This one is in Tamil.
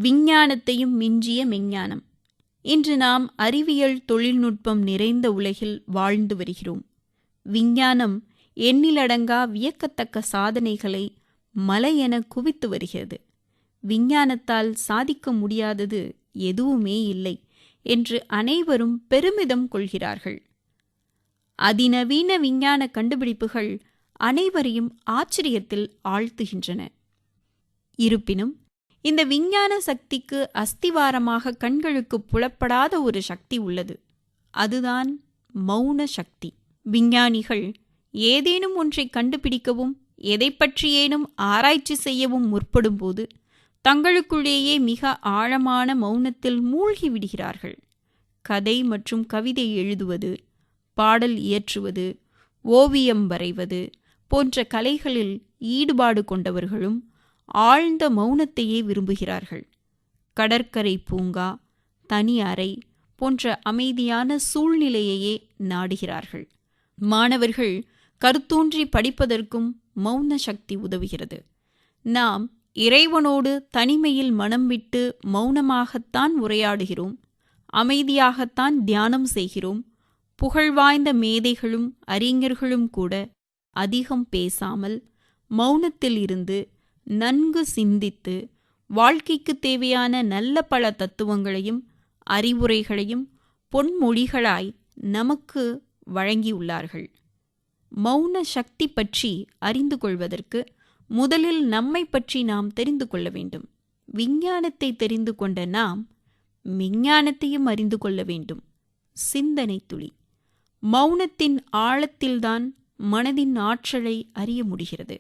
விஞ்ஞானத்தையும் மிஞ்சிய மெஞ்ஞானம். இன்று நாம் அறிவியல் தொழில்நுட்பம் நிறைந்த உலகில் வாழ்ந்து வருகிறோம். விஞ்ஞானம் எண்ணிலடங்கா வியக்கத்தக்க சாதனைகளை மலையென குவித்து வருகிறது. விஞ்ஞானத்தால் சாதிக்க முடியாதது எதுவுமே இல்லை என்று அனைவரும் பெருமிதம் கொள்கிறார்கள். அதிநவீன விஞ்ஞான கண்டுபிடிப்புகள் அனைவரையும் ஆச்சரியத்தில் ஆழ்த்துகின்றன. இருப்பினும் இந்த விஞ்ஞான சக்திக்கு அஸ்திவாரமாக கண்களுக்கு புலப்படாத ஒரு சக்தி உள்ளது. அதுதான் மௌன சக்தி. விஞ்ஞானிகள் ஏதேனும் ஒன்றை கண்டுபிடிக்கவும் எதை பற்றியேனும் ஆராய்ச்சி செய்யவும் முற்படும்போது தங்களுக்குள்ளேயே மிக ஆழமான மௌனத்தில் மூழ்கி விடுகிறார்கள். கதை மற்றும் கவிதை எழுதுவது, பாடல் இயற்றுவது, ஓவியம் வரைவது போன்ற கலைகளில் ஈடுபாடு கொண்டவர்களும் ஆழ்ந்த மௌனத்தையே விரும்புகிறார்கள். கடற்கரை பூங்கா, தனி அறை போன்ற அமைதியான சூழ்நிலையையே நாடுகிறார்கள். மாணவர்கள் கருத்தூன்றி படிப்பதற்கும் மௌன சக்தி உதவுகிறது. நாம் இறைவனோடு தனிமையில் மனம் விட்டு மௌனமாகத்தான் உரையாடுகிறோம், அமைதியாகத்தான் தியானம் செய்கிறோம். புகழ்வாய்ந்த மேதைகளும் அறிஞர்களும் கூட அதிகம் பேசாமல் மௌனத்தில் இருந்து நன்கு சிந்தித்து வாழ்க்கைக்கு தேவையான நல்ல பல தத்துவங்களையும் அறிவுரைகளையும் பொன்மொழிகளாய் நமக்கு வழங்கியுள்ளார்கள். மௌன சக்தி பற்றி அறிந்து கொள்வதற்கு முதலில் நம்மை பற்றி நாம் தெரிந்து கொள்ள வேண்டும். விஞ்ஞானத்தை தெரிந்து கொண்ட நாம் மெஞ்ஞானத்தையும் அறிந்து கொள்ள வேண்டும். சிந்தனை துளி. மௌனத்தின் ஆழத்தில்தான் மனதின் ஆற்றலை அறிய முடிகிறது.